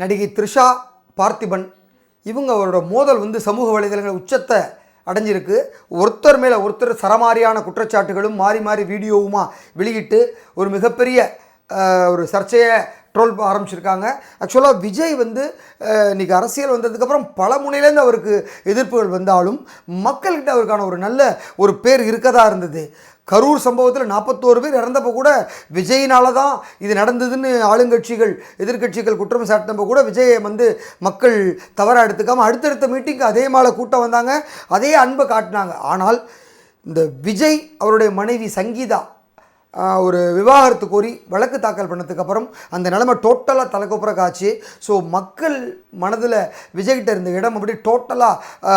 நடிகை த்ரிஷா பார்த்திபன் இவங்க அவரோட மோதல் வந்து சமூக வலைதளங்கள் உச்சத்தை அடைஞ்சிருக்கு. ஒருத்தர் மேலே ஒருத்தர் சரமாரியான குற்றச்சாட்டுகளும் மாறி மாறி வீடியோவுமா வெளியிட்டு ஒரு மிகப்பெரிய ஒரு சர்ச்சையை ட்ரோல் ஆரம்பிச்சிருக்காங்க. ஆக்சுவலாக விஜய் வந்து இன்றைக்கி அரசியல் வந்ததுக்கப்புறம் பல முனையிலேருந்து அவருக்கு எதிர்ப்புகள் வந்தாலும் மக்கள்கிட்ட அவருக்கான ஒரு நல்ல ஒரு பேர் இருக்கதா இருந்தது. கரூர் சம்பவத்தில் 41 பேர் இறந்தப்போ கூட விஜயினால தான் இது நடந்ததுன்னு ஆளுங்கட்சிகள் எதிர்கட்சிகள் குற்றம் சாட்டினப்போ கூட விஜயை வந்து மக்கள் தவறாக எடுத்துக்காமல் அடுத்தடுத்த மீட்டிங்க்கு அதே மாலை கூட்டம் வந்தாங்க, அதே அன்பை காட்டினாங்க. ஆனால் இந்த விஜய் அவருடைய மனைவி சங்கீதா ஒரு விவாகரத்து கோரி வழக்கு தாக்கல் பண்ணதுக்கப்புறம் அந்த நிலைமை டோட்டலாக தலைக்குப்புற காய்ச்சி. ஸோ மக்கள் மனதில் விஜய்கிட்ட இருந்த இடம் அப்படி டோட்டலாக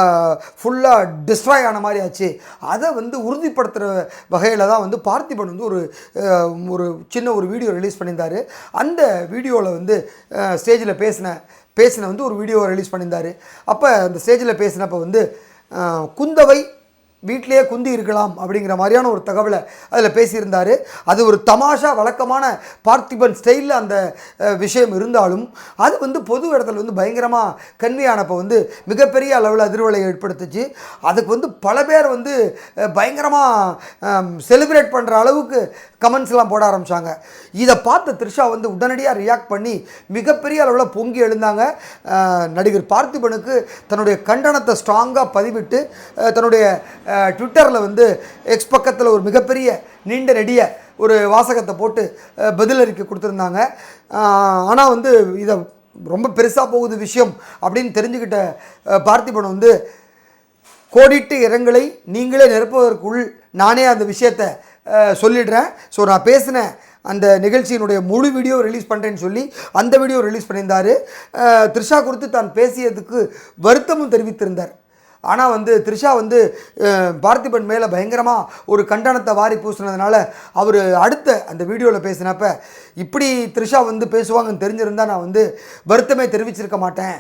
ஃபுல்லாக டிஸ்ட்ராய் ஆன மாதிரி ஆச்சு. அதை வந்து உறுதிப்படுத்துகிற வகையில் தான் வந்து பார்த்திபன் வந்து ஒரு சின்ன ஒரு வீடியோ ரிலீஸ் பண்ணியிருந்தார். அந்த வீடியோவில் வந்து ஸ்டேஜில் பேசின வந்து ஒரு வீடியோவை ரிலீஸ் பண்ணியிருந்தார். அப்போ அந்த ஸ்டேஜில் பேசினப்போ வந்து குந்தவை வீட்டிலேயே குந்தி இருக்கலாம் அப்படிங்கிற மாதிரியான ஒரு தகவலை அதில் பேசியிருந்தார். அது ஒரு தமாஷா வழக்கமான பார்த்திபன் ஸ்டைலில் அந்த விஷயம் இருந்தாலும் அது வந்து பொது இடத்துல வந்து பயங்கரமாக கன்வியானப்போ வந்து மிகப்பெரிய அளவில் அதிர்வலை ஏற்படுத்துச்சு. அதுக்கு வந்து பல பேர் வந்து பயங்கரமாக செலிப்ரேட் பண்ணுற அளவுக்கு கமெண்ட்ஸ்லாம் போட ஆரம்பித்தாங்க. இதை பார்த்த த்ரிஷா வந்து உடனடியாக ரியாக்ட் பண்ணி மிகப்பெரிய அளவில் பொங்கி எழுந்தாங்க. நடிகர் பார்த்திபனுக்கு தன்னுடைய கண்டனத்தை ஸ்ட்ராங்காக பதிவிட்டு தன்னுடைய ட்விட்டரில் வந்து எக்ஸ் பக்கத்தில் ஒரு மிகப்பெரிய நீண்ட நெடிய ஒரு வாசகத்தை போட்டு பதிலறிக்கை கொடுத்துருந்தாங்க. ஆனால் வந்து இதை ரொம்ப பெருசாக போகுது விஷயம் அப்படின்னு தெரிஞ்சுக்கிட்ட பார்த்திபன் வந்து கோடிட்டு இரங்கலை நீங்களே நிரப்புவதற்குள் நானே அந்த விஷயத்தை சொல்லிடுறேன். ஸோ நான் பேசின அந்த நிகழ்ச்சியினுடைய முழு வீடியோ ரிலீஸ் பண்ணுறேன்னு சொல்லி அந்த வீடியோ ரிலீஸ் பண்ணியிருந்தார். த்ரிஷா குறித்து தான் பேசியதுக்கு வருத்தமும் தெரிவித்திருந்தார். ஆனால் வந்து த்ரிஷா வந்து பார்த்திபன் மேலே பயங்கரமாக ஒரு கண்டனத்தை வாரி பூசினதுனால அவர் அடுத்த அந்த வீடியோவில் பேசினப்ப இப்படி த்ரிஷா வந்து பேசுவாங்கன்னு தெரிஞ்சிருந்தால் நான் வந்து வருத்தமே தெரிவிச்சிருக்க மாட்டேன்.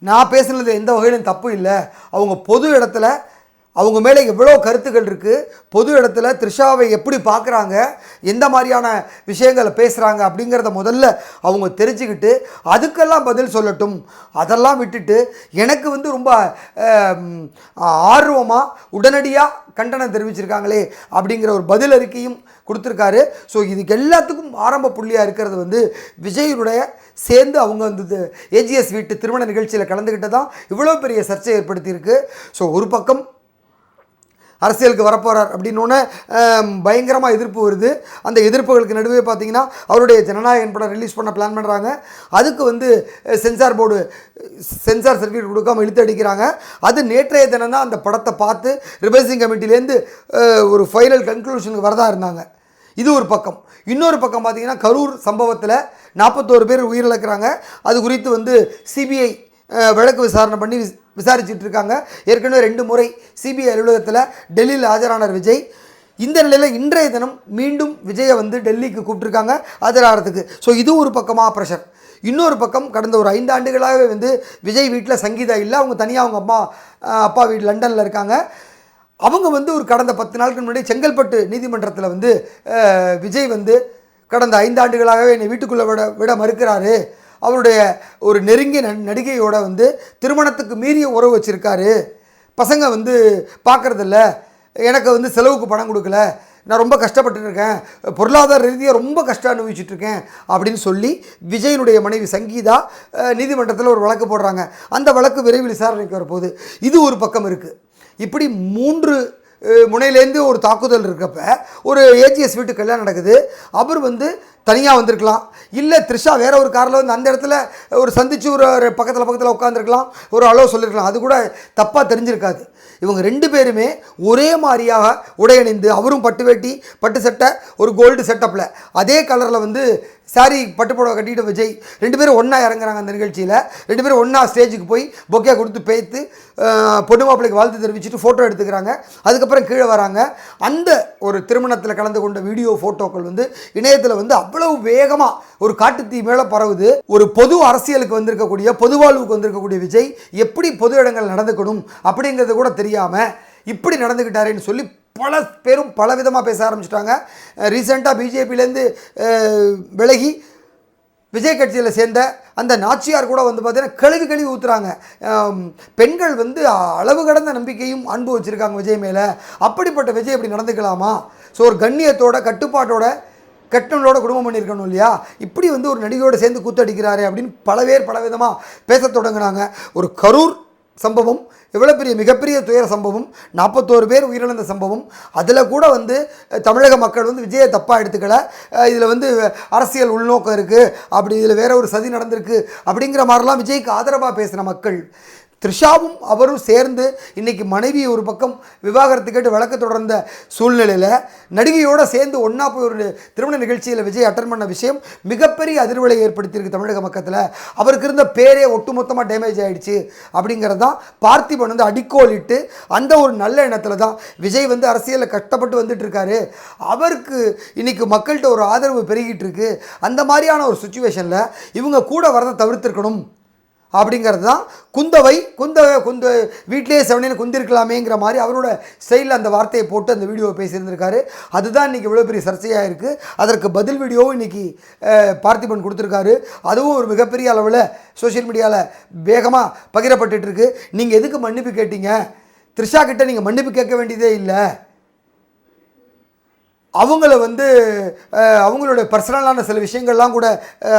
நான் பேசுனது எந்த வகையிலும் தப்பு இல்லை. அவங்க பொது இடத்துல அவங்க மேலே எவ்வளோ கருத்துக்கள் இருக்குது, பொது இடத்துல த்ரிஷாவை எப்படி பார்க்குறாங்க, எந்த மாதிரியான விஷயங்களை பேசுகிறாங்க அப்படிங்கிறத முதல்ல அவங்க தெரிஞ்சுக்கிட்டு அதுக்கெல்லாம் பதில் சொல்லட்டும். அதெல்லாம் விட்டுட்டு எனக்கு வந்து ரொம்ப ஆர்வமாக உடனடியாக கண்டனம் தெரிவிச்சிருக்காங்களே அப்படிங்கிற ஒரு பதில் அறிக்கையும் கொடுத்துருக்காரு. ஸோ இதுக்கு எல்லாத்துக்கும் ஆரம்ப புள்ளியாக இருக்கிறது வந்து விஜயனுடைய சேர்ந்து அவங்க வந்து ஏஜிஎஸ் வீட்டு திருமண நிகழ்ச்சியில் கலந்துக்கிட்டு தான் இவ்வளோ பெரிய சர்ச்சை ஏற்படுத்தியிருக்கு. ஸோ ஒரு பக்கம் அரசியலுக்கு வரப்போகிறார் அப்படின்னோடனே பயங்கரமாக எதிர்ப்பு வருது. அந்த எதிர்ப்புகளுக்கு நடுவே பார்த்திங்கன்னா அவருடைய ஜனநாயகன் படம் ரிலீஸ் பண்ண பிளான் பண்ணுறாங்க. அதுக்கு வந்து சென்சார் போர்டு சென்சார் சர்டிஃபிகேட் கொடுக்காமல் இழுத்து அடிக்கிறாங்க. அது நேற்றைய தினம் தான் அந்த படத்தை பார்த்து ரிவைசிங் கமிட்டிலேருந்து ஒரு ஃபைனல் கன்க்ளூஷனுக்கு வரதா இருந்தாங்க. இது ஒரு பக்கம். இன்னொரு பக்கம் பார்த்திங்கன்னா கரூர் சம்பவத்தில் 41 பேர் உயிரிழக்கிறாங்க. அது குறித்து வந்து சிபிஐ வழக்கு விசாரணை பண்ணி விசாரிச்சுட்டு இருக்காங்க. ஏற்கனவே 2 முறை சிபிஐ அலுவலகத்தில் டெல்லியில் ஆஜரானார் விஜய். இந்த நிலையில் இன்றைய தினம் மீண்டும் விஜயை வந்து டெல்லிக்கு கூப்பிட்டுருக்காங்க ஆஜராகிறதுக்கு. ஸோ இது ஒரு பக்கமாக ப்ரெஷர். இன்னொரு பக்கம் கடந்த ஒரு 5 ஆண்டுகளாகவே வந்து விஜய் வீட்டில் சங்கீதா இல்லை, அவங்க தனியாக அவங்க அப்பா வீடு லண்டனில் இருக்காங்க. அவங்க வந்து ஒரு கடந்த 10 நாளுக்கு முன்னாடி செங்கல்பட்டு நீதிமன்றத்தில் வந்து விஜய் வந்து கடந்த 5 ஆண்டுகளாகவே என்னை வீட்டுக்குள்ளே விட மறுக்கிறாரு, அவருடைய ஒரு நெருங்கிய நடிகையோட வந்து திருமணத்துக்கு மீறிய உறவு வச்சுருக்காரு, பசங்க வந்து பார்க்குறதில்ல, எனக்கு வந்து செலவுக்கு பணம் கொடுக்கல, நான் ரொம்ப கஷ்டப்பட்டுருக்கேன், பொருளாதார ரீதியாக ரொம்ப கஷ்டம் அனுபவிச்சுட்ருக்கேன் அப்படின்னு சொல்லி விஜயனுடைய மனைவி சங்கீதா நீதிமன்றத்தில் ஒரு வழக்கு போடுறாங்க. அந்த வழக்கு விரைவில் விசாரணைக்கு வரப்போகுது. இது ஒரு பக்கம் இருக்குது. இப்படி 3 முனையிலேருந்து ஒரு தாக்குதல் இருக்கப்ப ஒரு ஏஜிஎஸ் வீட்டு கல்யாணம் நடக்குது. அவர் வந்து தனியாக வந்திருக்கலாம், இல்லை த்ரிஷா வேற ஒரு காரில் வந்து அந்த இடத்துல ஒரு சந்தித்து ஒரு பக்கத்தில் உட்காந்துருக்கலாம், ஒரு அளவு சொல்லியிருக்கலாம். அது கூட தப்பாக தெரிஞ்சிருக்காது. இவங்க 2 பேருமே ஒரே மாதிரியாக உடையணிந்து, அவரும் பட்டு வேட்டி பட்டு சட்டை ஒரு கோல்டு செட்டப்பில் அதே கலரில் வந்து சாரி பட்டு புடவை கட்டிட்டு விஜய் 2 பேரும் ஒன்றா இறங்குறாங்க. அந்த நிகழ்ச்சியில் 2 பேரும் ஒன்றா ஸ்டேஜுக்கு போய் பொக்கே கொடுத்து பேத்து பொண்ணு மாப்பிள்ளைக்கு வாழ்த்து தெரிவிச்சுட்டு ஃபோட்டோ எடுத்துக்கிறாங்க. அதுக்கப்புறம் கீழே வராங்க. அந்த ஒரு திருமணத்தில் கலந்து கொண்ட வீடியோ ஃபோட்டோக்கள் வந்து இணையத்தில் வந்து அவ்வளவு வேகமாக ஒரு காட்டுத்தீ மேலே பரவுது. ஒரு பொது அரசியலுக்கு வந்திருக்கக்கூடிய பொது வாழ்வுக்கு வந்திருக்கக்கூடிய விஜய் எப்படி பொது இடங்கள் நடந்துக்கணும் அப்படிங்கிறது கூட தெரியாமல் இப்படி நடந்துக்கிட்டாருன்னு சொல்லி பல பேரும் பல விதமாக பேச ஆரம்பிச்சிட்டாங்க. ரீசெண்டாக பிஜேபியிலேருந்து விலகி விஜய் கட்சியில் சேர்ந்த அந்த நாச்சியார் கூட வந்து பார்த்தீங்கன்னா கழுவி ஊற்றுறாங்க. பெண்கள் வந்து அளவு கடந்த நம்பிக்கையும் அன்பு வச்சுருக்காங்க விஜய் மேலே. அப்படிப்பட்ட விஜய் இப்படி நடந்துக்கலாமா? ஸோ ஒரு கண்ணியத்தோட கட்டுப்பாட்டோட கெட்டவங்களோட குடும்பம் பண்ணியிருக்கணும் இல்லையா? இப்படி வந்து ஒரு நடிகையோடு சேர்ந்து கூத்தடிக்கிறாரு அப்படின்னு பல பேர் பல விதமாக பேச தொடங்கினாங்க. ஒரு கரூர் சம்பவம் எவ்வளோ பெரிய மிகப்பெரிய துயர சம்பவம், 41 பேர் உயிரிழந்த சம்பவம். அதில் கூட வந்து தமிழக மக்கள் வந்து விஜயை தப்பாக எடுத்துக்கல. இதில் வந்து அரசியல் உள்நோக்கம் இருக்குது, அப்படி இதில் வேற ஒரு சதி நடந்திருக்கு அப்படிங்கிற மாதிரிலாம் விஜய்க்கு ஆதரவாக பேசின மக்கள். த்ரிஷாவும் அவரும் சேர்ந்து இன்றைக்கி மனைவி ஒரு பக்கம் விவாகரத்து கேட்டு வழக்கு தொடர்ந்த சூழ்நிலையில் நடிகையோடு சேர்ந்து ஒன்றா போய் ஒரு திருமண நிகழ்ச்சியில் விஜய் அட்டன் பண்ண விஷயம் மிகப்பெரிய அதிர்வலை ஏற்படுத்தியிருக்கு தமிழக மக்கத்தில். அவருக்கு இருந்த பேரே ஒட்டுமொத்தமாக டேமேஜ் ஆகிடுச்சு அப்படிங்கிறது தான் பார்த்திபன் வந்து அடிக்கோலிட்டு அந்த ஒரு நல்ல எண்ணத்தில் தான் விஜய் வந்து அரசியலில் கஷ்டப்பட்டு வந்துட்டு இருக்காரு. அவருக்கு இன்றைக்கி மக்கள்கிட்ட ஒரு ஆதரவு பெருகிட்டு இருக்கு. அந்த மாதிரியான ஒரு சுச்சுவேஷனில் இவங்க கூட வரதை தவிர்த்திருக்கணும் அப்படிங்கிறது தான். குந்த வீட்டிலேயே செவனேன்னு குந்திருக்கலாமேங்கிற மாதிரி அவரோட ஸ்டைலில் அந்த வார்த்தையை போட்டு அந்த வீடியோவை பேசியிருந்திருக்காரு. அதுதான் இன்றைக்கி இவ்வளோ பெரிய சர்ச்சையாக இருக்குது. அதற்கு பதில் வீடியோவும் இன்றைக்கி பார்த்திபன் கொடுத்துருக்காரு. அதுவும் ஒரு மிகப்பெரிய அளவில் சோஷியல் மீடியாவில் வேகமாக பகிரப்பட்டுருக்கு. நீங்கள் எதுக்கு மன்னிப்பு கேட்டீங்க? த்ரிஷா கிட்ட நீங்கள் மன்னிப்பு கேட்க வேண்டியதே இல்லை. அவங்கள வந்து அவங்களுடைய பர்சனலான சில விஷயங்கள்லாம் கூட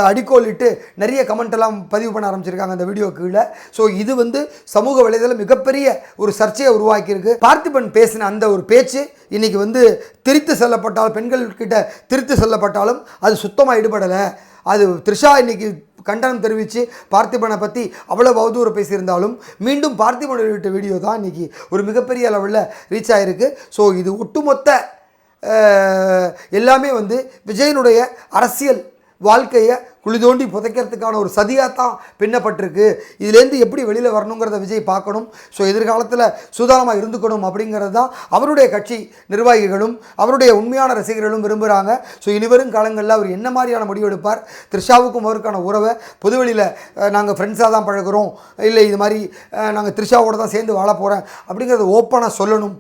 அடிக்கோலிட்டு நிறைய கமெண்ட்டெல்லாம் பதிவு பண்ண ஆரம்பிச்சிருக்காங்க அந்த வீடியோ கீழே. ஸோ இது வந்து சமூக வலைதளம் மிகப்பெரிய ஒரு சர்ச்சையை உருவாக்கியிருக்கு. பார்த்திபன் பேசின அந்த ஒரு பேச்சு இன்றைக்கி வந்து திரித்து செல்லப்பட்டாலும், பெண்கள்கிட்ட திரித்து செல்லப்பட்டாலும் அது சுத்தமாக ஈடுபடலை. அது த்ரிஷா இன்றைக்கி கண்டனம் தெரிவித்து பார்த்திபனை பற்றி அவ்வளோ அவதூறு பேசியிருந்தாலும் மீண்டும் பார்த்திபன் வெளியிட்ட வீடியோ தான் இன்றைக்கி ஒரு மிகப்பெரிய அளவில் ரீச் ஆகிருக்கு. ஸோ இது ஒட்டுமொத்த எல்லாமே வந்து விஜயனுடைய அரசியல் வாழ்க்கையை குழி தோண்டி புதைக்கிறதுக்கான ஒரு சதியாக தான் பின்னப்பட்டிருக்கு. இதுலேருந்து எப்படி வெளியில் வரணுங்கிறத விஜய் பார்க்கணும். ஸோ எதிர்காலத்தில் சூதானமாக இருந்துக்கணும் அப்படிங்கிறது தான் அவருடைய கட்சி நிர்வாகிகளும் அவருடைய உண்மையான ரசிகர்களும் விரும்புகிறாங்க. ஸோ இனிவரும் காலங்களில் அவர் என்ன மாதிரியான முடிவு எடுப்பார்? த்ரிஷாவுக்கும் அவருக்கான உறவை பொதுவெளியில் நாங்கள் ஃப்ரெண்ட்ஸாக தான் பழகுறோம், இல்லை இது மாதிரி நாங்கள் த்ரிஷாவோடு தான் சேர்ந்து வாழ போகிறேன் அப்படிங்கிறத ஓப்பனாக சொல்லணும்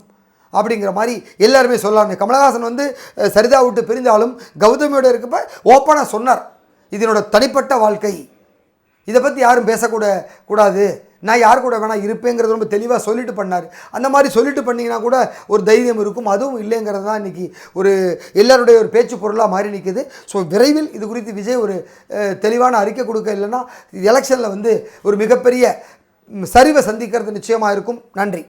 அப்படிங்கிற மாதிரி எல்லாருமே சொல்லலாமே. கமலஹாசன் வந்து சரிதா விட்டு பிரிந்தாலும் கௌதமியோட இருக்கப்ப ஓப்பனாக சொன்னார், இதனோட தனிப்பட்ட வாழ்க்கை, இதை பற்றி யாரும் பேசக்கூடாது, நான் யார் கூட வேணால் இருப்பேங்கிறது ரொம்ப தெளிவாக சொல்லிட்டு பண்ணார். அந்த மாதிரி சொல்லிட்டு பண்ணிங்கன்னா கூட ஒரு தைரியம் இருக்கும். அதுவும் இல்லைங்கிறது தான் இன்றைக்கி ஒரு எல்லாருடைய ஒரு பேச்சு பொருளாக மாறி நிற்குது. ஸோ விரைவில் இது குறித்து விஜய் ஒரு தெளிவான அறிக்கை கொடுக்க, இல்லைன்னா எலெக்ஷனில் வந்து ஒரு மிகப்பெரிய சரிவை சந்திக்கிறது நிச்சயமாக இருக்கும். நன்றி.